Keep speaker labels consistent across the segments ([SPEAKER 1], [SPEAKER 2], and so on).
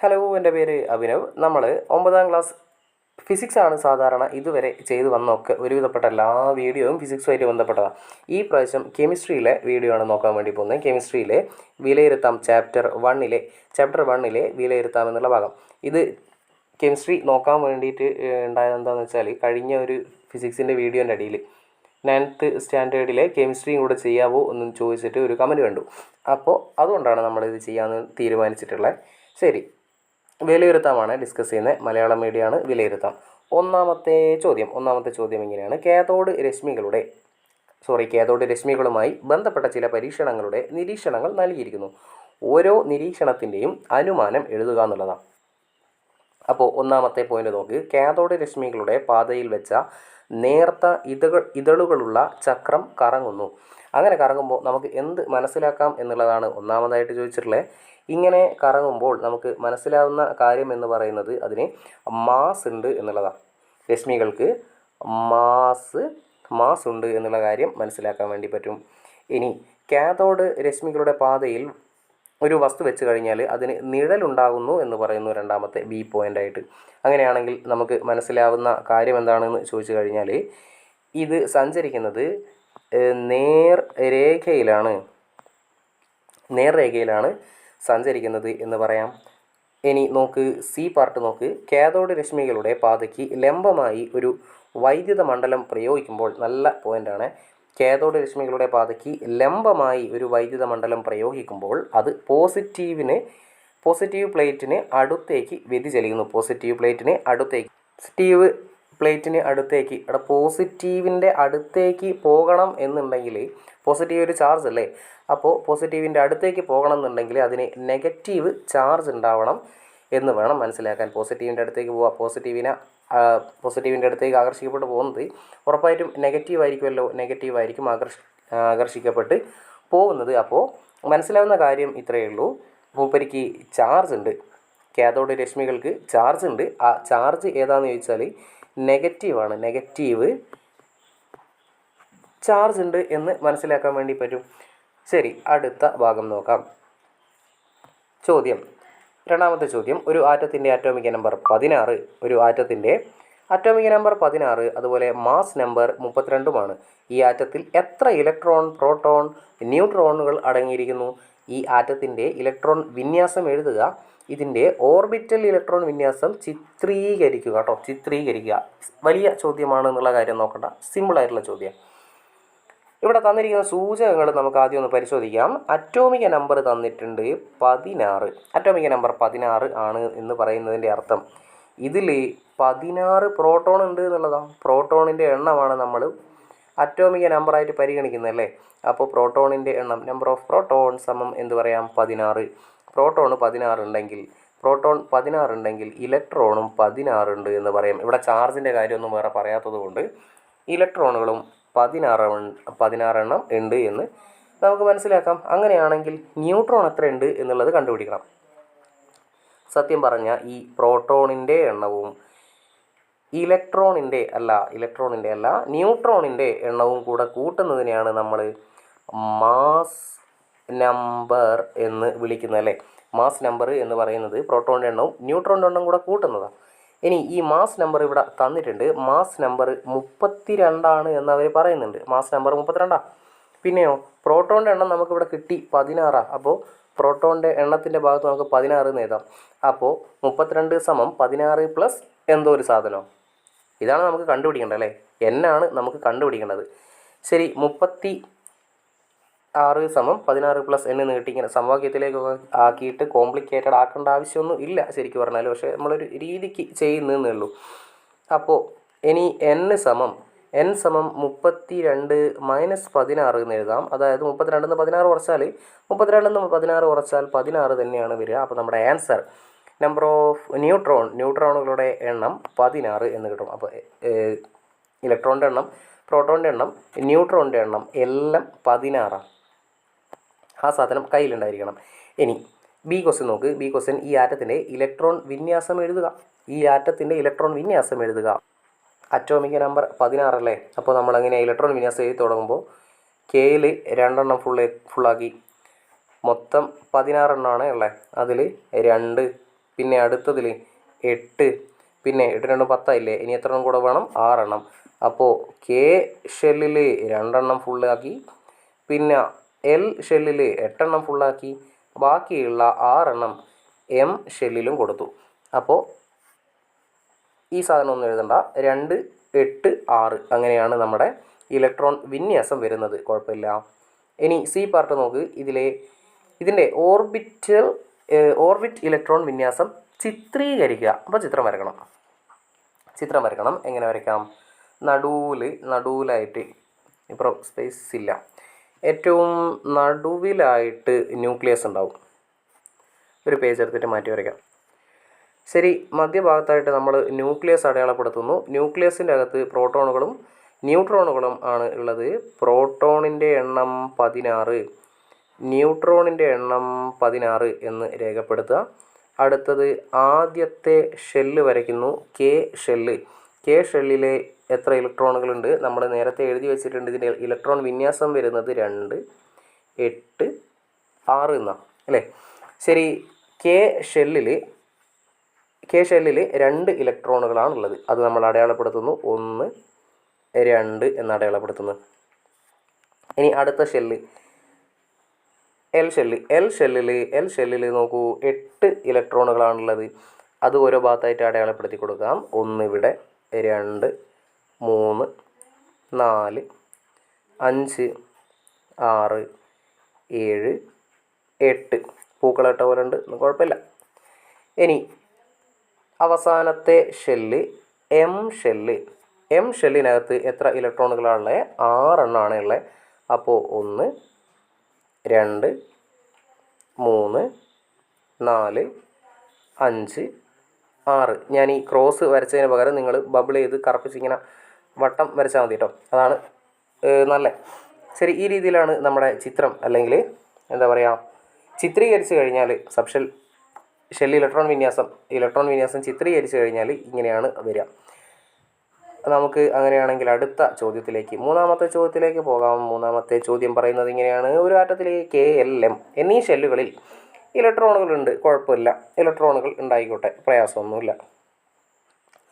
[SPEAKER 1] Hello, എൻ്റെ പേര് അഭിനവ്. നമ്മൾ 9ാം ക്ലാസ് ഫിസിക്സാണ് സാധാരണ ഇതുവരെ ചെയ്തു വന്നൊക്കെ ഒരുവിധപ്പെട്ട എല്ലാ വീഡിയോയും ഫിസിക്സുമായിട്ട് ബന്ധപ്പെട്ടതാണ്. ഈ പ്രാവശ്യം കെമിസ്ട്രിയിലെ വീഡിയോ ആണ് നോക്കാൻ വേണ്ടി പോകുന്നത്. കെമിസ്ട്രിയിലെ വിലയിരുത്താം ചാപ്റ്റർ 1 വിലയിരുത്താം എന്നുള്ള ഭാഗം. ഇത് കെമിസ്ട്രി നോക്കാൻ വേണ്ടിയിട്ട് ഉണ്ടായത് എന്താണെന്ന് വെച്ചാൽ, കഴിഞ്ഞ ഒരു ഫിസിക്സിൻ്റെ വീഡിയോൻ്റെ അടിയിൽ 9th സ്റ്റാൻഡേർഡിലെ കെമിസ്ട്രിയും കൂടെ ചെയ്യാവോ എന്നും ചോദിച്ചിട്ട് ഒരു കമൻറ്റ് കണ്ടു. അപ്പോൾ അതുകൊണ്ടാണ് നമ്മളിത് ചെയ്യാമെന്ന് തീരുമാനിച്ചിട്ടുള്ളത്. ശരി, വിലയിരുത്താമാണ് ഡിസ്കസ് ചെയ്യുന്നത്. മലയാളം മീഡിയമാണ് വിലയിരുത്താം. ഒന്നാമത്തെ ചോദ്യം ഇങ്ങനെയാണ്. കാഥോഡ് രശ്മികളുമായി ബന്ധപ്പെട്ട ചില പരീക്ഷണങ്ങളുടെ നിരീക്ഷണങ്ങൾ നൽകിയിരിക്കുന്നു. ഓരോ നിരീക്ഷണത്തിൻ്റെയും അനുമാനം എഴുതുക എന്നുള്ളതാണ്. അപ്പോൾ ഒന്നാമത്തെ പോയിന്റ് നോക്ക്. കാഥോഡ് രശ്മികളുടെ പാതയിൽ വെച്ച നേർത്ത ഇതളുകളുള്ള ചക്രം കറങ്ങുന്നു. അങ്ങനെ കറങ്ങുമ്പോൾ നമുക്ക് എന്ത് മനസ്സിലാക്കാം എന്നുള്ളതാണ് ഒന്നാമതായിട്ട് ചോദിച്ചിട്ടുള്ളത്. ഇങ്ങനെ കറങ്ങുമ്പോൾ നമുക്ക് മനസ്സിലാവുന്ന കാര്യം എന്ന് പറയുന്നത് അതിന് മാസ് ഉണ്ട് എന്നുള്ളതാണ്. രശ്മികൾക്ക് മാസ് ഉണ്ട് എന്നുള്ള കാര്യം മനസ്സിലാക്കാൻ വേണ്ടി പറ്റും. ഇനി കാഥോഡ് രശ്മികളുടെ പാതയിൽ ഒരു വസ്തു വെച്ച് കഴിഞ്ഞാൽ അതിന് നിഴലുണ്ടാകുന്നു എന്ന് പറയുന്നു രണ്ടാമത്തെ ബി പോയിൻ്റായിട്ട്. അങ്ങനെയാണെങ്കിൽ നമുക്ക് മനസ്സിലാവുന്ന കാര്യം എന്താണെന്ന് ചോദിച്ചു കഴിഞ്ഞാൽ, ഇത് സഞ്ചരിക്കുന്നത് നേർരേഖയിലാണ് സഞ്ചരിക്കുന്നത് എന്ന് പറയാം. ഇനി നോക്ക്, സി പാർട്ട് നോക്ക്. കാഥോഡ് രശ്മികളുടെ പാതയ്ക്ക് ലംബമായി ഒരു വൈദ്യുത മണ്ഡലം പ്രയോഗിക്കുമ്പോൾ, നല്ല പോയിൻ്റാണ്. കാഥോഡ് രശ്മികളുടെ പാതയ്ക്ക് ലംബമായി ഒരു വൈദ്യുത മണ്ഡലം പ്രയോഗിക്കുമ്പോൾ അത് പോസിറ്റീവ് പ്ലേറ്റിന് അടുത്തേക്ക് വ്യതിചലിക്കുന്നു. പോസിറ്റീവിൻ്റെ അടുത്തേക്ക് പോകണം എന്നുണ്ടെങ്കിൽ, പോസിറ്റീവ് ഒരു ചാർജ് അല്ലേ, അപ്പോൾ പോസിറ്റീവിൻ്റെ അടുത്തേക്ക് പോകണം എന്നുണ്ടെങ്കിൽ അതിന് നെഗറ്റീവ് ചാർജ് ഉണ്ടാവണം എന്ന് വേണം മനസ്സിലാക്കാൻ. പോസിറ്റീവിൻ്റെ അടുത്തേക്ക് പോവുക, പോസിറ്റീവിൻ്റെ അടുത്തേക്ക് ആകർഷിക്കപ്പെട്ട് പോകുന്നത് ഉറപ്പായിട്ടും നെഗറ്റീവ് ആയിരിക്കും ആകർഷിക്കപ്പെട്ട് പോകുന്നത്. അപ്പോൾ മനസ്സിലാവുന്ന കാര്യം ഇത്രയേ ഉള്ളൂ. മൂപ്പരിക്ക് ചാർജ് ഉണ്ട്, കാഥോഡ് രശ്മികൾക്ക് ചാർജ് ഉണ്ട്. ആ ചാർജ് ഏതാണെന്ന് ചോദിച്ചാൽ നെഗറ്റീവാണ്. നെഗറ്റീവ് ചാർജ് ഉണ്ട് എന്ന് മനസ്സിലാക്കാൻ വേണ്ടി പറ്റും. ശരി, അടുത്ത ഭാഗം നോക്കാം. രണ്ടാമത്തെ ചോദ്യം. ഒരു ആറ്റത്തിൻ്റെ അറ്റോമിക് നമ്പർ 16, അതുപോലെ മാസ് നമ്പർ 32മാണ്. ഈ ആറ്റത്തിൽ എത്ര ഇലക്ട്രോൺ, പ്രോട്ടോൺ, ന്യൂട്രോണുകൾ അടങ്ങിയിരിക്കുന്നു? ഈ ആറ്റത്തിൻ്റെ ഇലക്ട്രോൺ വിന്യാസം എഴുതുക. ഇതിൻ്റെ ഓർബിറ്റൽ ഇലക്ട്രോൺ വിന്യാസം ചിത്രീകരിക്കുക. വലിയ ചോദ്യമാണ് എന്നുള്ള കാര്യം നോക്കണ്ട, സിമ്പിളായിട്ടുള്ള ചോദ്യം. ഇവിടെ തന്നിരിക്കുന്ന സൂചകങ്ങൾ നമുക്ക് ആദ്യം ഒന്ന് പരിശോധിക്കാം. അറ്റോമിക നമ്പർ തന്നിട്ടുണ്ട് 16. അറ്റോമിക നമ്പർ 16 ആണ് എന്ന് പറയുന്നതിൻ്റെ അർത്ഥം ഇതിൽ 16 പ്രോട്ടോൺ ഉണ്ട് എന്നുള്ളതാണ്. പ്രോട്ടോണിൻ്റെ എണ്ണമാണ് നമ്മൾ അറ്റോമിക നമ്പറായിട്ട് പരിഗണിക്കുന്നത് അല്ലേ. അപ്പോൾ പ്രോട്ടോണിൻ്റെ എണ്ണം, നമ്പർ ഓഫ് പ്രോട്ടോൺ സമം എന്ത് പറയാം? 16. പ്രോട്ടോൺ 16 ഉണ്ടെങ്കിൽ ഇലക്ട്രോണും 16 ഉണ്ട് എന്ന് പറയാം. ഇവിടെ ചാർജിൻ്റെ കാര്യമൊന്നും വേറെ പറയാത്തത് കൊണ്ട് ഇലക്ട്രോണുകളും 16 എണ്ണം ഉണ്ട് എന്ന് നമുക്ക് മനസ്സിലാക്കാം. അങ്ങനെയാണെങ്കിൽ ന്യൂട്രോൺ എത്ര ഉണ്ട് എന്നുള്ളത് കണ്ടുപിടിക്കണം. സത്യം പറഞ്ഞാൽ ഈ പ്രോട്ടോണിൻ്റെ എണ്ണവും ന്യൂട്രോണിൻ്റെ എണ്ണവും കൂടെ കൂട്ടുന്നതിനെയാണ് നമ്മൾ മാസ് നമ്പർ എന്ന് വിളിക്കുന്നത് അല്ലേ. മാസ് നമ്പർ എന്ന് പറയുന്നത് പ്രോട്ടോണിൻ്റെ എണ്ണവും ന്യൂട്രോണിൻ്റെ എണ്ണവും കൂടെ കൂട്ടുന്നതാണ്. ഇനി ഈ മാസ് നമ്പർ ഇവിടെ തന്നിട്ടുണ്ട്. മാസ് നമ്പർ 32 എന്ന് അവർ പറയുന്നുണ്ട്. Mass number 32. പിന്നെയോ പ്രോട്ടോണിൻ്റെ എണ്ണം നമുക്കിവിടെ കിട്ടി 16. അപ്പോൾ പ്രോട്ടോണിൻ്റെ എണ്ണത്തിൻ്റെ ഭാഗത്ത് നമുക്ക് 16 എന്ന് എഴുതാം. അപ്പോൾ 32 സമം 16 പ്ലസ് എന്തോ ഒരു സാധനം. ഇതാണ് നമുക്ക് കണ്ടുപിടിക്കേണ്ടത് അല്ലേ. എന്നാണ് നമുക്ക് കണ്ടുപിടിക്കേണ്ടത്. ശരി, 36 സമം 16 പ്ലസ് എന്ന് നീട്ടി ഇങ്ങനെ സമവാക്യത്തിലേക്കൊക്കെ ആക്കിയിട്ട് കോംപ്ലിക്കേറ്റഡ് ആക്കേണ്ട ആവശ്യമൊന്നും ഇല്ല ശരിക്കും പറഞ്ഞാൽ. പക്ഷേ നമ്മളൊരു രീതിക്ക് ചെയ്യുന്നതേ ഉള്ളൂ. അപ്പോൾ ഇനി n സമം 32 മൈനസ് 16 എന്ന് എഴുതാം. അതായത് 32 16 കുറച്ചാൽ 16 തന്നെയാണ് വരിക. അപ്പോൾ നമ്മുടെ ആൻസർ നമ്പർ ഓഫ് ന്യൂട്രോണുകളുടെ എണ്ണം 16 എന്ന് കിട്ടും. അപ്പോൾ ഇലക്ട്രോണിൻ്റെ എണ്ണം, പ്രോട്ടോണിൻ്റെ എണ്ണം, ന്യൂട്രോണിൻ്റെ എണ്ണം എല്ലാം 16. ആ സാധനം കയ്യിലുണ്ടായിരിക്കണം. ഇനി ബി ക്വസ്റ്റ്യൻ നോക്ക്. ബി ക്വസ്റ്റ്യൻ, ഈ ആറ്റത്തിൻ്റെ ഇലക്ട്രോൺ വിന്യാസം എഴുതുക. അറ്റോമിക് നമ്പർ 16 അല്ലേ. അപ്പോൾ നമ്മളങ്ങനെ ഇലക്ട്രോൺ വിന്യാസം എഴുതി തുടങ്ങുമ്പോൾ കെയിൽ 2 ഫുള്ളാക്കി. മൊത്തം 16 എണ്ണമാണ് ഉള്ളത്. അതിൽ 2 പിന്നെ അടുത്തതിൽ 8, പിന്നെ 8 2 10 ആയില്ലേ. ഇനി എത്ര എണ്ണം കൂടെ വേണം? 6 എണ്ണം. അപ്പോൾ കെ ഷെല്ലിൽ 2 എണ്ണം ഫുള്ളാക്കി, പിന്നെ എൽ ഷെല്ലിൽ 8 എണ്ണം ഫുള്ളാക്കി, ബാക്കിയുള്ള 6 എണ്ണം എം ഷെല്ലിലും കൊടുത്തു. അപ്പോൾ ഈ സാധനം ഒന്നും എഴുതണ്ട, 2 8 6 അങ്ങനെയാണ് നമ്മുടെ ഇലക്ട്രോൺ വിന്യാസം വരുന്നത്. കുഴപ്പമില്ല. ഇനി സി പാർട്ട് നോക്ക്. ഇതിൻ്റെ ഓർബിറ്റ് ഇലക്ട്രോൺ വിന്യാസം ചിത്രീകരിക്കുക. അപ്പോൾ ചിത്രം വരക്കണം. എങ്ങനെ വരയ്ക്കാം? നടുവിലായിട്ട്, ഇപ്പോൾ സ്പേസ് ഇല്ല, ഏറ്റവും നടുവിലായിട്ട് ന്യൂക്ലിയസ് ഉണ്ടാവും. ഒരു പേജ് എടുത്തിട്ട് മാറ്റി വരയ്ക്കാം. ശരി, മധ്യഭാഗത്തായിട്ട് നമ്മൾ ന്യൂക്ലിയസ് അടയാളപ്പെടുത്തുന്നു. ന്യൂക്ലിയസിൻ്റെ അകത്ത് പ്രോട്ടോണുകളും ന്യൂട്രോണുകളും ആണ് ഉള്ളത്. പ്രോട്ടോണിൻ്റെ എണ്ണം 16, ന്യൂട്രോണിൻ്റെ എണ്ണം 16 എന്ന് രേഖപ്പെടുത്തുക. അടുത്തത് ആദ്യത്തെ ഷെല്ല് വരയ്ക്കുന്നു, കെ ഷെല്ലിലെ എത്ര ഇലക്ട്രോണുകളുണ്ട്? നമ്മൾ നേരത്തെ എഴുതി വെച്ചിട്ടുണ്ട്. ഇതിൻ്റെ ഇലക്ട്രോൺ വിന്യാസം വരുന്നത് 2 8 6 എന്നാണ് അല്ലേ. ശരി, കെ ഷെല്ലിൽ 2 ഇലക്ട്രോണുകളാണുള്ളത്. അത് നമ്മൾ അടയാളപ്പെടുത്തുന്നു, 1 2 എന്ന് അടയാളപ്പെടുത്തുന്നു. ഇനി അടുത്ത ഷെല്ല് എൽ ഷെല്ലിൽ നോക്കൂ, 8 ഇലക്ട്രോണുകളാണുള്ളത്. അത് ഓരോ ഭാഗത്തായിട്ട് അടയാളപ്പെടുത്തി കൊടുക്കാം. 1 ഇവിടെ, 2 3 4 5 6 7 8 പൂക്കളിട്ട പോലെ ഉണ്ട്, കുഴപ്പമില്ല. ഇനി അവസാനത്തെ ഷെല്ല് എം ഷെല്ലിനകത്ത് എത്ര ഇലക്ട്രോണുകളാണുള്ളത്? 6 എണ്ണമാണ് ഉള്ളത്. അപ്പോൾ 1 2 3 4 5 6. ഞാൻ ഈ ക്രോസ് വരച്ചതിന് പകരം നിങ്ങൾ ബബിൾ ചെയ്ത് കറുപ്പിച്ചിങ്ങനെ വട്ടം വരച്ചാൽ മതി കേട്ടോ, അതാണ് നല്ല. ശരി, ഈ രീതിയിലാണ് നമ്മുടെ ചിത്രം, അല്ലെങ്കിൽ എന്താ പറയുക, ചിത്രീകരിച്ച് കഴിഞ്ഞാൽ ഷെൽ ഇലക്ട്രോൺ വിന്യാസം ചിത്രീകരിച്ച് കഴിഞ്ഞാൽ ഇങ്ങനെയാണ് വരിക. നമുക്ക് അങ്ങനെയാണെങ്കിൽ അടുത്ത ചോദ്യത്തിലേക്ക്, മൂന്നാമത്തെ ചോദ്യത്തിലേക്ക് പോകാം. മൂന്നാമത്തെ ചോദ്യം പറയുന്നത് ഇങ്ങനെയാണ്: ഒരു ആറ്റത്തിലെ KLM എന്നീ ഷെല്ലുകളിൽ ഇലക്ട്രോണുകളുണ്ട്. കുഴപ്പമില്ല, ഇലക്ട്രോണുകൾ ഉണ്ടായിക്കോട്ടെ, പ്രയാസമൊന്നുമില്ല.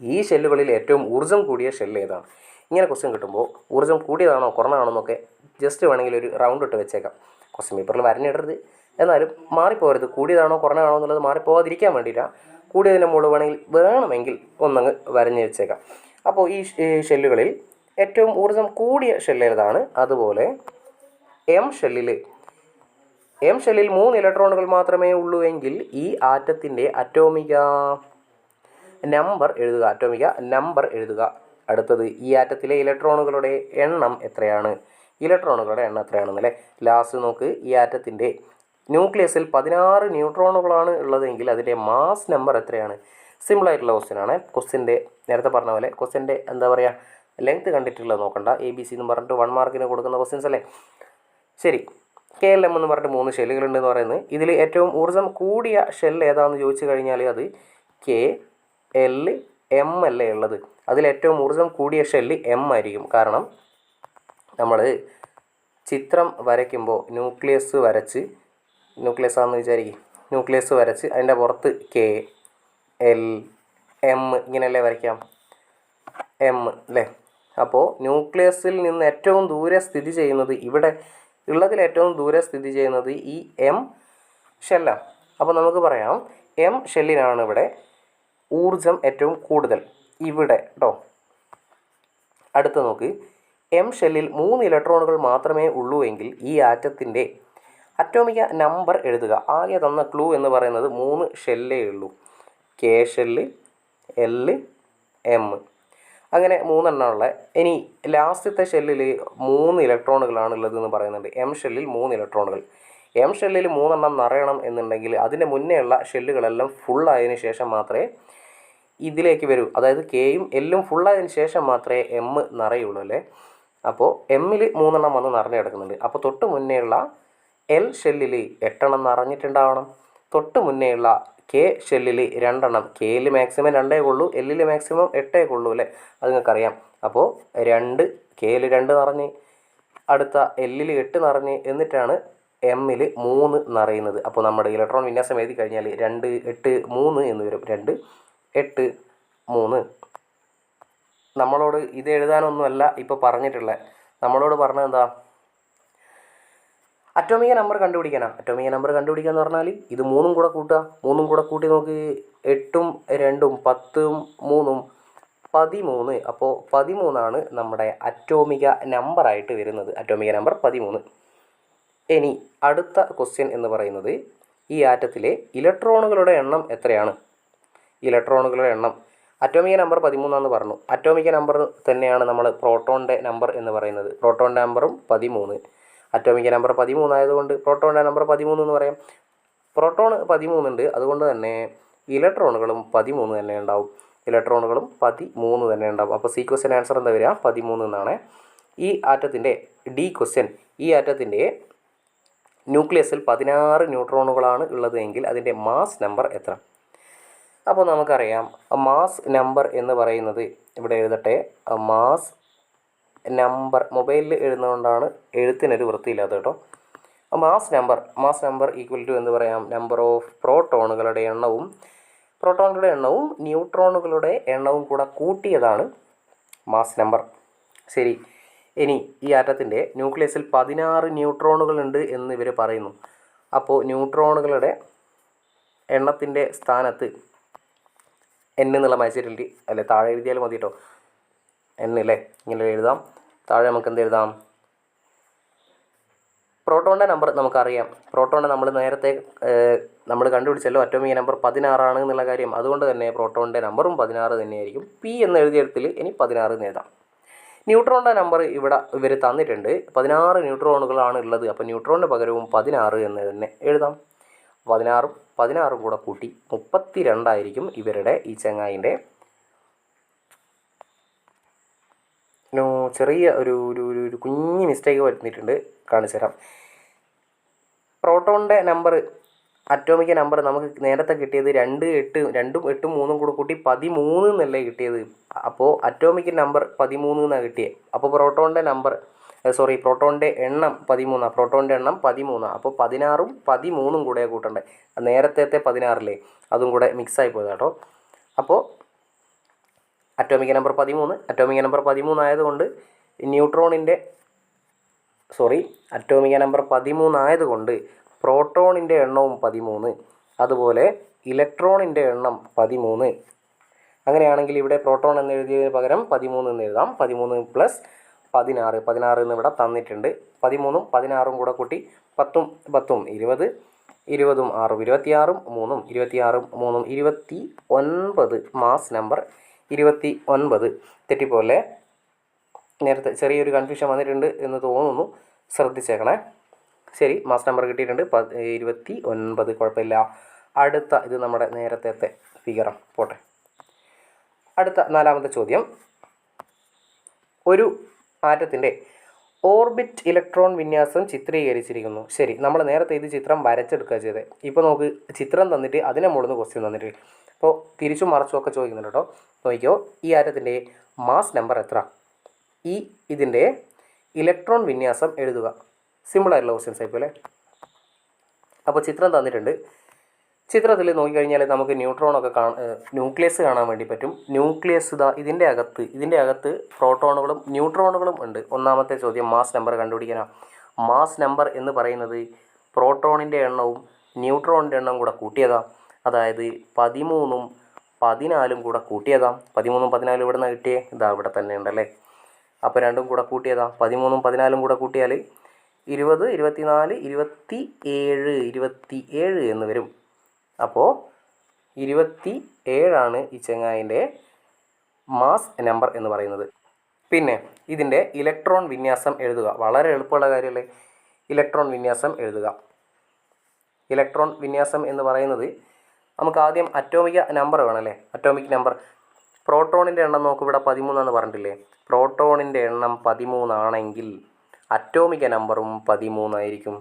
[SPEAKER 1] ഈ ഷെല്ലുകളിൽ ഏറ്റവും ഊർജ്ജം കൂടിയ ഷെല്ല് ഏതാണ്? ഇങ്ങനെ ക്വസ്റ്റ്യൻ കിട്ടുമ്പോൾ ഊർജ്ജം കൂടിയതാണോ കുറഞ്ഞതാണോ എന്നൊക്കെ ജസ്റ്റ് വേണമെങ്കിൽ ഒരു റൗണ്ട് ഇട്ട് വെച്ചേക്കാം. ക്വസ്റ്റ്യൻ പേപ്പറിൽ വരഞ്ഞിടരുത്, എന്നാലും മാറിപ്പോകരുത്. കൂടിയതാണോ കുറഞ്ഞതാണോ എന്നുള്ളത് മാറിപ്പോകാതിരിക്കാൻ വേണ്ടിയിട്ടാണ്. കൂടിയതിൻ്റെ മുകളിൽ വേണമെങ്കിൽ ഒന്നങ്ങ് വരഞ്ഞ് വെച്ചേക്കാം. അപ്പോൾ ഈ ഷെല്ലുകളിൽ ഏറ്റവും ഊർജ്ജം കൂടിയ ഷെല്ല് ഏതാണ്? അതുപോലെ എം ഷെല്ലിൽ 3 ഇലക്ട്രോണുകൾ മാത്രമേ ഉള്ളൂ എങ്കിൽ ഈ ആറ്റത്തിൻ്റെ അറ്റോമിക നമ്പർ എഴുതുക. അടുത്തത്, ഈ ആറ്റത്തിലെ ഇലക്ട്രോണുകളുടെ എണ്ണം എത്രയാണ്? അല്ലേ. ലാസ്റ്റ് നോക്ക്, ഈ ആറ്റത്തിൻ്റെ ന്യൂക്ലിയസിൽ 16 ന്യൂട്രോണുകളാണ് ഉള്ളതെങ്കിൽ അതിൻ്റെ മാസ് നമ്പർ എത്രയാണ്? സിമ്പിളായിട്ടുള്ള ക്വസ്റ്റ്യനാണ്. ക്വസ്റ്റ്യൻ്റെ നേരത്തെ പറഞ്ഞ പോലെ ക്വസ്റ്റ്യൻ്റെ എന്താ പറയുക, ലെങ്ത് കണ്ടിട്ടുള്ളത് നോക്കണ്ട. ABC എന്ന് പറഞ്ഞിട്ട് 1 മാർക്കിന് കൊടുക്കുന്ന ക്വസ്റ്റ്യൻസ് അല്ലേ. ശരി, KLM എന്ന് പറഞ്ഞിട്ട് 3 ഷെല്ലുകളുണ്ടെന്ന് പറയുന്നത്. ഇതിൽ ഏറ്റവും ഊർജ്ജം കൂടിയ ഷെല്ല് ഏതാണെന്ന് ചോദിച്ചു കഴിഞ്ഞാൽ അത് KLM അല്ലേ ഉള്ളത്. അതിൽ ഏറ്റവും ഊർജ്ജം കൂടിയ ഷെല്ല് M ആയിരിക്കും. കാരണം നമ്മൾ ചിത്രം വരയ്ക്കുമ്പോൾ ന്യൂക്ലിയസ് ആണെന്ന് വിചാരിക്കും. ന്യൂക്ലിയസ് വരച്ച് അതിൻ്റെ പുറത്ത് KLM ഇങ്ങനെയല്ലേ വരയ്ക്കാം, M അല്ലേ. അപ്പോൾ ന്യൂക്ലിയസിൽ നിന്ന് ഏറ്റവും ദൂരെ സ്ഥിതി ചെയ്യുന്നത്, ഇവിടെ ഉള്ളതിൽ ഏറ്റവും ദൂരെ സ്ഥിതി ചെയ്യുന്നത് ഈ M ഷെല്ലാണ്. അപ്പോൾ നമുക്ക് പറയാം M ഷെല്ലിനാണ് ഇവിടെ ഊർജം ഏറ്റവും കൂടുതൽ ഇവിടെ കേട്ടോ. അടുത്ത നോക്ക്, M ഷെല്ലിൽ 3 ഇലക്ട്രോണുകൾ മാത്രമേ ഉള്ളൂ എങ്കിൽ ഈ ആറ്റത്തിൻ്റെ അറ്റോമിക നമ്പർ എഴുതുക. ആകെ തന്ന ക്ലൂ എന്ന് പറയുന്നത് 3 ഷെല്ലേ ഉള്ളൂ, K ഷെല്ല്, L, M, അങ്ങനെ 3 എണ്ണമുള്ള. ഇനി ലാസ്റ്റത്തെ ഷെല്ലിൽ 3 ഇലക്ട്രോണുകളാണ് ഉള്ളതെന്ന് പറയുന്നുണ്ട്. M ഷെല്ലിൽ 3 ഇലക്ട്രോണുകൾ. M ഷെല്ലിൽ 3 എണ്ണം നിറയണം എന്നുണ്ടെങ്കിൽ അതിൻ്റെ മുന്നേ ഉള്ള ഷെല്ലുകളെല്ലാം ഫുള്ളായതിനു ശേഷം മാത്രമേ ഇതിലേക്ക് വരൂ. അതായത് Kയും Lയും ഫുള്ളായതിനു ശേഷം മാത്രമേ M നിറയുള്ളൂ അല്ലേ. അപ്പോൾ Mൽ 3 എണ്ണം വന്ന് നിറഞ്ഞു കിടക്കുന്നുണ്ട്. അപ്പോൾ തൊട്ട് മുന്നേ ഉള്ള L ഷെല്ലിൽ 8 എണ്ണം നിറഞ്ഞിട്ടുണ്ടാവണം. തൊട്ട് മുന്നേ ഉള്ള K ഷെല്ലിൽ 2 എണ്ണം, Kയിൽ മാക്സിമം 2 ഉള്ളൂ, Lൽ മാക്സിമം 8 ഉള്ളൂ അല്ലേ, അത് നിങ്ങൾക്കറിയാം. അപ്പോൾ 2, Kയിൽ 2 നിറഞ്ഞ്, അടുത്ത Lൽ 8 നിറഞ്ഞ്, എന്നിട്ടാണ് എമ്മിൽ 3 എന്നറിയുന്നത്. അപ്പോൾ നമ്മുടെ ഇലക്ട്രോൺ വിന്യാസം എഴുതി കഴിഞ്ഞാൽ 2, 8, 3 എന്ന് വരും. 2, 8, 3. നമ്മളോട് ഇത് എഴുതാനൊന്നുമല്ല ഇപ്പോൾ പറഞ്ഞിട്ടുള്ളത്. നമ്മളോട് പറഞ്ഞത് എന്താ? അറ്റോമിക നമ്പർ കണ്ടുപിടിക്കാനാണ്. അറ്റോമിക നമ്പർ കണ്ടുപിടിക്കുക എന്ന് പറഞ്ഞാൽ ഇത് 3 കൂടെ കൂട്ടുക. 3 കൂടെ കൂട്ടി നോക്ക്. 8ഉം 2ഉം 10ഉം 3ഉം 13. അപ്പോൾ 13 നമ്മുടെ അറ്റോമിക നമ്പറായിട്ട് വരുന്നത്. അറ്റോമിക നമ്പർ 13. ഇനി അടുത്ത ക്വസ്റ്റ്യൻ എന്ന് പറയുന്നത് ഈ ആറ്റത്തിലെ ഇലക്ട്രോണുകളുടെ എണ്ണം എത്രയാണ്? ഇലക്ട്രോണുകളുടെ എണ്ണം അറ്റോമിക നമ്പർ 13 പറഞ്ഞു. അറ്റോമിക നമ്പർ തന്നെയാണ് നമ്മൾ പ്രോട്ടോണിൻ്റെ നമ്പർ എന്ന് പറയുന്നത്. പ്രോട്ടോണിൻ്റെ നമ്പറും 13. അറ്റോമിക നമ്പർ 13 ആയതുകൊണ്ട് പ്രോട്ടോണിൻ്റെ നമ്പർ 13 എന്ന് പറയാം. പ്രോട്ടോൺ 13 ഉണ്ട്, അതുകൊണ്ട് തന്നെ ഇലക്ട്രോണുകളും 13 തന്നെ ഉണ്ടാവും. ഇലക്ട്രോണുകളും 13 തന്നെ ഉണ്ടാവും. അപ്പോൾ സി ക്വസ്റ്റ്യൻ ആൻസർ എന്താ വരിക? 13 എന്നാണ്. ഈ ആറ്റത്തിൻ്റെ ഡി ക്വസ്റ്റ്യൻ, ഈ ആറ്റത്തിൻ്റെ ന്യൂക്ലിയസിൽ 16 ന്യൂട്രോണുകളാണ് ഉള്ളത് എങ്കിൽ അതിൻ്റെ മാസ് നമ്പർ എത്ര? അപ്പോൾ നമുക്കറിയാം മാസ് നമ്പർ എന്ന് പറയുന്നത്, ഇവിടെ എഴുതട്ടെ, മാസ് നമ്പർ മൊബൈലിൽ എഴുതുന്നതുകൊണ്ടാണ് എഴുത്തിനൊരു വൃത്തിയില്ലാത്ത കേട്ടോ. മാസ് നമ്പർ ഈക്വൽ ടു എന്ന് പറയാം നമ്പർ ഓഫ് പ്രോട്ടോണുകളുടെ എണ്ണവും ന്യൂട്രോണുകളുടെ എണ്ണവും കൂടെ കൂട്ടിയതാണ് മാസ് നമ്പർ. ശരി, ഇനി ഈ ആറ്റത്തിൻ്റെ ന്യൂക്ലിയസിൽ 16 ന്യൂട്രോണുകളുണ്ട് എന്ന് ഇവർ പറയുന്നു. അപ്പോൾ ന്യൂട്രോണുകളുടെ എണ്ണത്തിൻ്റെ സ്ഥാനത്ത് n എന്നുള്ള മാച്ചിട്ടുണ്ട് അല്ലേ, താഴെ എഴുതിയാലും മതി കേട്ടോ. n അല്ലേ, ഇങ്ങനെ എഴുതാം. താഴെ നമുക്ക് എന്ത് എഴുതാം? പ്രോട്ടോണിൻ്റെ നമ്പർ നമുക്കറിയാം. പ്രോട്ടോണിൻ്റെ നമ്മൾ കണ്ടുപിടിച്ചല്ലോ അറ്റോമിക നമ്പർ 16 എന്നുള്ള കാര്യം. അതുകൊണ്ട് തന്നെ പ്രോട്ടോണിൻ്റെ നമ്പറും 16 തന്നെയായിരിക്കും. പി എന്ന് എഴുതിയെടുത്തിൽ ഇനി 16 എന്ന് എഴുതാം. ന്യൂട്രോണിൻ്റെ നമ്പർ ഇവിടെ ഇവർ തന്നിട്ടുണ്ട്. 16 ന്യൂട്രോണുകളാണ് ഉള്ളത്. അപ്പോൾ ന്യൂട്രോണിന് പകരവും 16 എന്ന് തന്നെ എഴുതാം. 16 കൂടെ കൂട്ടി 32 ആയിരിക്കും ഇവരുടെ ഈ ചങ്ങായിൻ്റെ. ചെറിയ ഒരു കുഞ്ഞ് മിസ്റ്റേക്ക് വരുത്തിയിട്ടുണ്ട്, കാണിച്ചു തരാം. പ്രോട്ടോണിൻ്റെ നമ്പർ, അറ്റോമിക നമ്പർ നമുക്ക് നേരത്തെ കിട്ടിയത് 2, 8, 2ഉം 8ഉം 3ഉം കൂടെ കൂട്ടി 13 എന്നല്ലേ കിട്ടിയത്. അപ്പോൾ അറ്റോമിക് നമ്പർ 13 എന്നാണ് കിട്ടിയത്. അപ്പോൾ പ്രോട്ടോണിൻ്റെ എണ്ണം 13. പ്രോട്ടോണിൻ്റെ എണ്ണം 13. അപ്പോൾ 16ഉം 13ഉം കൂടെ കൂട്ടണ്ടേ. നേരത്തെ 16 അതും കൂടെ മിക്സായി പോയത് കേട്ടോ. അപ്പോൾ അറ്റോമിക നമ്പർ 13 ആയതുകൊണ്ട് അറ്റോമിക നമ്പർ 13 ആയതുകൊണ്ട് പ്രോട്ടോണിൻ്റെ എണ്ണവും 13, അതുപോലെ ഇലക്ട്രോണിൻ്റെ എണ്ണം 13. അങ്ങനെയാണെങ്കിൽ ഇവിടെ പ്രോട്ടോൺ എന്ന് എഴുതിയതിന് പകരം 13 എന്ന് എഴുതാം. 13 പ്ലസ് 16 എന്ന് ഇവിടെ തന്നിട്ടുണ്ട്. 13ഉം 16ഉം കൂടെ കൂട്ടി 10ഉം 10ഉം 20, 20ഉം 6ഉം 26ഉം 3ഉം 26ഉം 3ഉം 29. Mass number 29. തെറ്റിപ്പോലെ നേരത്തെ ചെറിയൊരു കൺഫ്യൂഷൻ വന്നിട്ടുണ്ട് എന്ന് തോന്നുന്നു, ശ്രദ്ധിച്ചേക്കണേ. ശരി, മാസ് നമ്പർ കിട്ടിയിട്ടുണ്ട് 29, കുഴപ്പമില്ല. അടുത്ത ഇത് നമ്മുടെ നേരത്തെ ഫിഗറാണ്, പോട്ടെ. അടുത്ത 4ാമത്തെ ചോദ്യം, ഒരു ആറ്റത്തിൻ്റെ ഓർബിറ്റ് ഇലക്ട്രോൺ വിന്യാസം ചിത്രീകരിച്ചിരിക്കുന്നു. ശരി, നമ്മൾ നേരത്തെ ഇത് ചിത്രം വരച്ചെടുക്കുക ചെയ്തത്. ഇപ്പോൾ നമുക്ക് ചിത്രം തന്നിട്ട് അതിനെ മുകളിൽ ക്വസ്റ്റ്യൻ തന്നിട്ട്, അപ്പോൾ തിരിച്ചും മറച്ചും ഒക്കെ ചോദിക്കുന്നുണ്ട് കേട്ടോ. നോക്കിയോ, ഈ ആറ്റത്തിൻ്റെ മാസ് നമ്പർ എത്ര? ഇതിൻ്റെ ഇലക്ട്രോൺ വിന്യാസം എഴുതുക. സിമ്പിളായിട്ടുള്ള ക്വസ്റ്റ്യൻസ് ആയിപ്പോലെ. അപ്പോൾ ചിത്രം തന്നിട്ടുണ്ട്. ചിത്രത്തിൽ നോക്കിക്കഴിഞ്ഞാൽ നമുക്ക് ന്യൂക്ലിയസ് കാണാൻ വേണ്ടി പറ്റും. ന്യൂക്ലിയസ് ഇതിൻ്റെ അകത്ത് പ്രോട്ടോണുകളും ന്യൂട്രോണുകളും ഉണ്ട്. 1ാമത്തെ ചോദ്യം മാസ് നമ്പർ കണ്ടുപിടിക്കാനാണ്. മാസ് നമ്പർ എന്ന് പറയുന്നത് പ്രോട്ടോണിൻ്റെ എണ്ണവും ന്യൂട്രോണിൻ്റെ എണ്ണവും കൂടെ കൂട്ടിയതാണ്. അതായത് 13ഉം 14ഉം കൂടെ കൂട്ടിയതാണ്. 13ഉം 14ഉം ഇവിടെ നിന്ന് കിട്ടിയേ, ഇവിടെ തന്നെ ഉണ്ടല്ലേ. അപ്പോൾ രണ്ടും കൂടെ കൂട്ടിയതാണ്. 13ഉം 14ഉം കൂടെ കൂട്ടിയാൽ 20, 24, 27 എന്ന് വരും. അപ്പോൾ 27 ഈ ചങ്ങായിൻ്റെ മാസ് നമ്പർ എന്ന് പറയുന്നത്. പിന്നെ ഇതിൻ്റെ ഇലക്ട്രോൺ വിന്യാസം എഴുതുക. വളരെ എളുപ്പമുള്ള കാര്യമല്ലേ, ഇലക്ട്രോൺ വിന്യാസം എഴുതുക. ഇലക്ട്രോൺ വിന്യാസം എന്ന് പറയുന്നത് നമുക്ക് ആദ്യം അറ്റോമിക നമ്പർ വേണമല്ലേ. അറ്റോമിക് നമ്പർ, പ്രോട്ടോണിൻ്റെ എണ്ണം നോക്കും, ഇവിടെ 13 പറഞ്ഞിട്ടില്ലേ. പ്രോട്ടോണിൻ്റെ എണ്ണം 13 ആണെങ്കിൽ അറ്റോമിക നമ്പറും 13 ആയിരിക്കും.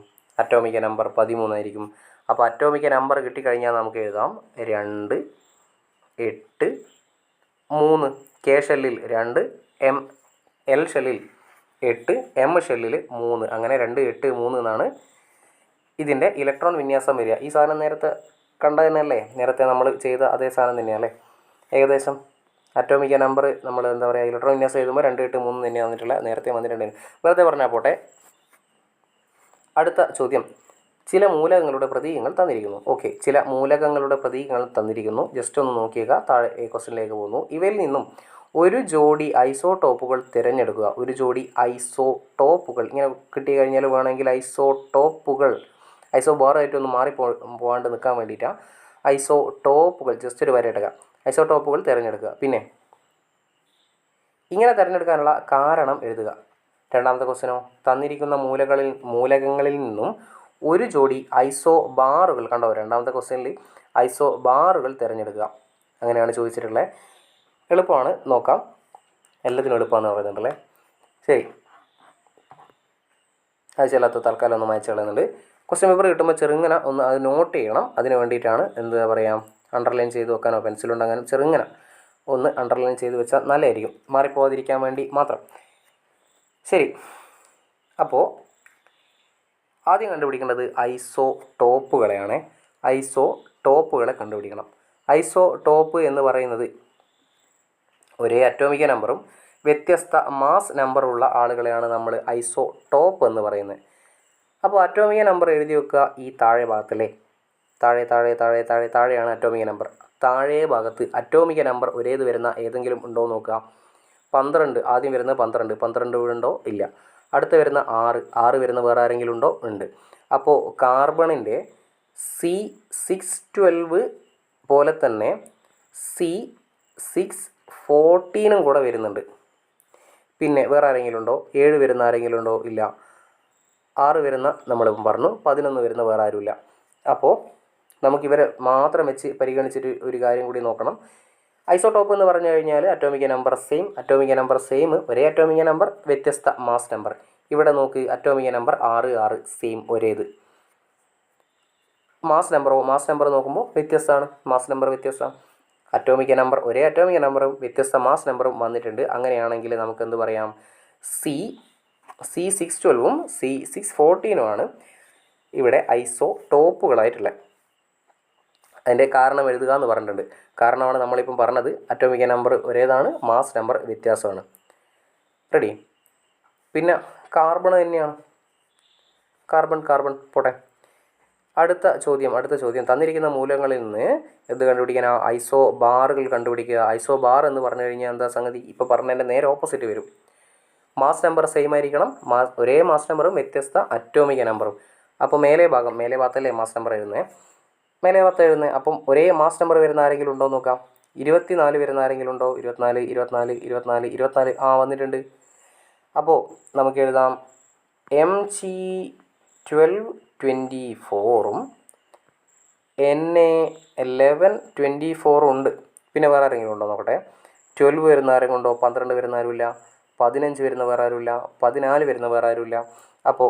[SPEAKER 1] അപ്പോൾ അറ്റോമിക നമ്പർ കിട്ടിക്കഴിഞ്ഞാൽ നമുക്ക് എഴുതാം 2, 8, 3. കെ ഷെല്ലിൽ 2, എൽ ഷെല്ലിൽ 8, എം ഷെല്ലിൽ 3. അങ്ങനെ 2, 8, 3 എന്നാണ് ഇതിൻ്റെ ഇലക്ട്രോൺ വിന്യാസം വരിക. ഈ സാധനം നേരത്തെ കണ്ട തന്നെയല്ലേ, നേരത്തെ നമ്മൾ ചെയ്ത അതേ സാധനം തന്നെയല്ലേ. ഏകദേശം അറ്റോമിക് നമ്പർ നമ്മൾ എന്താ പറയുക, ഇലക്ട്രോൺ വിന്യാസം എഴുതുമ്പോൾ 2 8 3 തന്നെയാണ് വന്നിട്ടുള്ള, നേരത്തെ വന്നിട്ടുണ്ടായിരുന്നു. വെറുതെ പറഞ്ഞാൽ പോട്ടെ. അടുത്ത ചോദ്യം, ചില മൂലകങ്ങളുടെ പ്രതീകങ്ങൾ തന്നിരിക്കുന്നു. ഓക്കെ, ചില മൂലകങ്ങളുടെ പ്രതീകങ്ങൾ തന്നിരിക്കുന്നു. ജസ്റ്റ് ഒന്ന് നോക്കിയേക്കുക. താഴെ ക്വസ്റ്റ്യനിലേക്ക് പോകുന്നു. ഇവയിൽ നിന്നും ഒരു ജോഡി ഐസോടോപ്പുകൾ തിരഞ്ഞെടുക്കുക. ഒരു ജോഡി ഐസോടോപ്പുകൾ ഇങ്ങനെ കിട്ടി കഴിഞ്ഞാൽ വേണമെങ്കിൽ ഐസോടോപ്പുകൾ, ഐസോബാറായിട്ടൊന്ന് പോകാണ്ട് നിൽക്കാൻ വേണ്ടിയിട്ടാണ് ഐസോടോപ്പുകൾ ജസ്റ്റ് ഒരു വരയിടുക. ഐസോടോപ്പുകൾ തിരഞ്ഞെടുക്കുക. പിന്നെ ഇങ്ങനെ തിരഞ്ഞെടുക്കാനുള്ള കാരണം എഴുതുക. രണ്ടാമത്തെ ക്വസ്റ്റ്യനോ, തന്നിരിക്കുന്ന മൂലകങ്ങളിൽ നിന്നും ഒരു ജോഡി ഐസോബാറുകൾ, കണ്ടോ രണ്ടാമത്തെ ക്വസ്റ്റ്യനിൽ ഐസോബാറുകൾ തിരഞ്ഞെടുക്കുക. അങ്ങനെയാണ് ചോദിച്ചിട്ടുള്ളത്. എളുപ്പമാണ്, നോക്കാം. എല്ലാത്തിനും എളുപ്പമാണെന്ന് പറയുന്നുണ്ടല്ലേ. ശരി, അയച്ചല്ലാത്ത തൽക്കാലം ഒന്ന് അയച്ചു കളയുന്നുണ്ട്. ക്വസ്റ്റ്യൻ പേപ്പർ കിട്ടുമ്പോൾ ചെറുങ്ങനെ ഒന്ന് അത് നോട്ട് ചെയ്യണം. അതിന് വേണ്ടിയിട്ടാണ് എന്താ പറയുക, അണ്ടർലൈൻ ചെയ്ത് വെക്കാനോ പെൻസിലുണ്ടെങ്കിലും ചെറുങ്ങനെ ഒന്ന് അണ്ടർലൈൻ ചെയ്ത് വെച്ചാൽ നല്ലതായിരിക്കും, മാറിപ്പോകാതിരിക്കാൻ വേണ്ടി മാത്രം. ശരി, അപ്പോൾ ആദ്യം കണ്ടുപിടിക്കേണ്ടത് ഐസോടോപ്പുകളെയാണ്. ഐസോടോപ്പുകളെ കണ്ടുപിടിക്കണം. ഐസോടോപ്പ് എന്ന് പറയുന്നത് ഒരേ അറ്റോമിക നമ്പറും വ്യത്യസ്ത മാസ് നമ്പറുള്ള ആളുകളെയാണ് നമ്മൾ ഐസോടോപ്പ് എന്ന് പറയുന്നത്. അപ്പോൾ അറ്റോമിക നമ്പർ എഴുതി വെക്കുക ഈ താഴെ ഭാഗത്തല്ലേ. താഴെയാണ് അറ്റോമിക നമ്പർ. താഴെ ഭാഗത്ത് അറ്റോമിക നമ്പർ ഒരേത് വരുന്ന ഏതെങ്കിലും ഉണ്ടോ എന്ന് നോക്കുക. 12 ആദ്യം വരുന്നത് 12 ഉണ്ടോ? ഇല്ല. അടുത്ത് വരുന്ന 6 വരുന്ന വേറെ ആരെങ്കിലും ഉണ്ടോ? ഉണ്ട്. അപ്പോൾ കാർബണിൻ്റെ C612 പോലെ തന്നെ C614 കൂടെ വരുന്നുണ്ട്. പിന്നെ വേറെ ആരെങ്കിലും ഉണ്ടോ? 7 വരുന്ന ആരെങ്കിലും ഉണ്ടോ? ഇല്ല. 6 വരുന്ന നമ്മളിപ്പം പറഞ്ഞു, 11 വരുന്ന വേറെ ആരുമില്ല. അപ്പോൾ നമുക്കിവരെ മാത്രം വെച്ച് പരിഗണിച്ചിട്ട് ഒരു കാര്യം കൂടി നോക്കണം. ഐസോടോപ്പ് എന്ന് പറഞ്ഞു കഴിഞ്ഞാൽ അറ്റോമിക നമ്പർ സെയിം, ഒരേ അറ്റോമിക നമ്പർ വ്യത്യസ്ത മാസ് നമ്പർ. ഇവിടെ നോക്ക്, അറ്റോമിക നമ്പർ 6 സെയിം ഒരേത്. മാസ് നമ്പർ നോക്കുമ്പോൾ വ്യത്യസ്തമാണ്. മാസ് നമ്പർ വ്യത്യസ്തമാണ്. അറ്റോമിക നമ്പർ ഒരേ അറ്റോമിക നമ്പറും വ്യത്യസ്ത മാസ് നമ്പറും വന്നിട്ടുണ്ട്. അങ്ങനെയാണെങ്കിൽ നമുക്കെന്ത് പറയാം, C612ഉം C614ഉമാണ് ഇവിടെ ഐസോടോപ്പുകളായിട്ടുള്ളത്. അതിൻ്റെ കാരണം എഴുതുക എന്ന് പറഞ്ഞിട്ടുണ്ട്. കാരണമാണ് നമ്മളിപ്പം പറഞ്ഞത്, അറ്റോമിക നമ്പർ ഒരേതാണ്, മാസ് നമ്പർ വ്യത്യാസമാണ്. റെഡി. പിന്നെ കാർബൺ തന്നെയാണ്. കാർബൺ പോട്ടെ. അടുത്ത ചോദ്യം തന്നിരിക്കുന്ന മൂലകങ്ങളിൽ നിന്ന് എന്ത് കണ്ടുപിടിക്കാൻ? ഐസോബാറുകൾ കണ്ടുപിടിക്കുക. ഐസോബാർ എന്ന് പറഞ്ഞു കഴിഞ്ഞാൽ എന്താ സംഗതി? ഇപ്പോൾ പറഞ്ഞതിൻ്റെ നേരെ ഓപ്പോസിറ്റ് വരും. മാസ് നമ്പർ സെയിം ആയിരിക്കണം, ഒരേ മാസ് നമ്പറും വ്യത്യസ്ത അറ്റോമിക നമ്പറും. അപ്പോൾ മേലെ ഭാഗത്തല്ലേ മാസ് നമ്പർ എഴുതുന്നത്, അപ്പം ഒരേ മാസ് നമ്പർ വരുന്ന ആരെങ്കിലും ഉണ്ടോ എന്ന് നോക്കാം. 24 വരുന്ന ആരെങ്കിലും ഉണ്ടോ? 24 വന്നിട്ടുണ്ട്. അപ്പോൾ നമുക്ക് എഴുതാം Mg1224ഉം Na1124 ഉണ്ട്. പിന്നെ വേറെ ആരെങ്കിലും ഉണ്ടോ നോക്കട്ടെ. 12 വരുന്ന ആരെങ്കിലും ഉണ്ടോ? 12 വരുന്ന ആരുമില്ല. 15 വരുന്ന വേറെ ആരുമില്ല. 14 വരുന്ന വേറെ ആരുമില്ല. അപ്പോൾ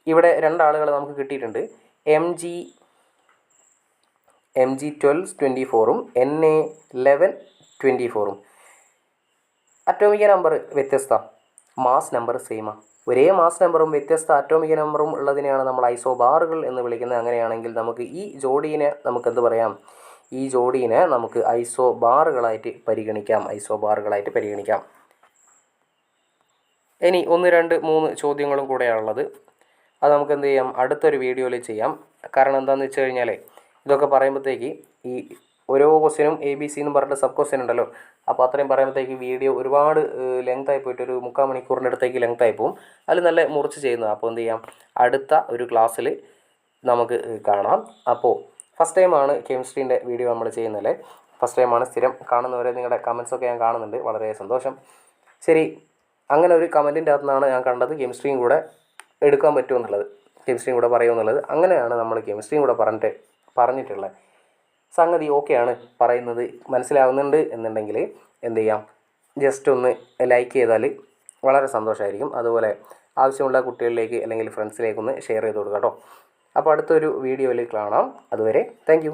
[SPEAKER 1] ഇവിടെ 2 ആളുകൾ നമുക്ക് കിട്ടിയിട്ടുണ്ട്. Mg1224ഉം Na1124ഉം. അറ്റോമിക നമ്പർ വ്യത്യസ്ത, മാസ് നമ്പർ സെയിമാണ്. ഒരേ മാസ് നമ്പറും വ്യത്യസ്ത അറ്റോമിക നമ്പറും ഉള്ളതിനെയാണ് നമ്മൾ ഐസോബാറുകൾ എന്ന് വിളിക്കുന്നത്. അങ്ങനെയാണെങ്കിൽ നമുക്ക് ഈ ജോഡീനെ നമുക്കെന്ത് പറയാം? ഈ ജോഡീനെ നമുക്ക് ഐസോബാറുകളായിട്ട് പരിഗണിക്കാം. ഇനി 1 2 3 ചോദ്യങ്ങളും കൂടെയാണുള്ളത്. അത് നമുക്ക് എന്ത് ചെയ്യാം, അടുത്തൊരു വീഡിയോയിൽ ചെയ്യാം. കാരണം എന്താണെന്ന് വെച്ച് കഴിഞ്ഞാൽ ഇതൊക്കെ പറയുമ്പോഴത്തേക്ക് ഈ ഓരോ ക്വസ്റ്റ്യനും ABC എന്ന് പറഞ്ഞിട്ട് സബ് ക്വസ്റ്റ്യൻ ഉണ്ടല്ലോ. അപ്പോൾ അത്രയും പറയുമ്പോഴത്തേക്ക് വീഡിയോ ഒരുപാട് ലെങ്തായി പോയിട്ട് ഒരു 3/4 മണിക്കൂറിൻ്റെ അടുത്തേക്ക് ലെങ്തായി പോകും. അതിൽ നല്ല മുറിച്ച് ചെയ്യുന്നത്. അപ്പോൾ എന്ത് ചെയ്യാം, അടുത്ത ഒരു ക്ലാസ്സിൽ നമുക്ക് കാണാം. അപ്പോൾ ഫസ്റ്റ് ടൈമാണ് കെമിസ്ട്രീൻ്റെ വീഡിയോ നമ്മൾ ചെയ്യുന്നതല്ലേ. ഫസ്റ്റ് ടൈമാണ്. സ്ഥിരം കാണുന്നവരെ നിങ്ങളുടെ കമൻസൊക്കെ ഞാൻ കാണുന്നുണ്ട്. വളരെ സന്തോഷം. ശരി, അങ്ങനെ ഒരു കമൻറ്റിൻ്റെ അകത്തു നിന്നാണ് ഞാൻ കണ്ടത് കെമിസ്ട്രിയും കൂടെ എടുക്കാൻ പറ്റുമെന്നുള്ളത്, കെമിസ്ട്രിയും കൂടെ പറയുമെന്നുള്ളത്. അങ്ങനെയാണ് നമ്മൾ കെമിസ്ട്രിയും കൂടെ പറഞ്ഞിട്ടുള്ളത്. സംഗതി ഓക്കെയാണ്, പറയുന്നത് മനസ്സിലാവുന്നുണ്ട് എന്നുണ്ടെങ്കിൽ എന്ത് ചെയ്യാം, ജസ്റ്റ് ഒന്ന് ലൈക്ക് ചെയ്താൽ വളരെ സന്തോഷമായിരിക്കും. അതുപോലെ ആവശ്യമുള്ള കുട്ടികളിലേക്ക് അല്ലെങ്കിൽ ഫ്രണ്ട്സിലേക്കൊന്ന് ഷെയർ ചെയ്ത് കൊടുക്കാം കേട്ടോ. അപ്പോൾ അടുത്തൊരു വീഡിയോയിൽ കാണാം. അതുവരെ താങ്ക് യു.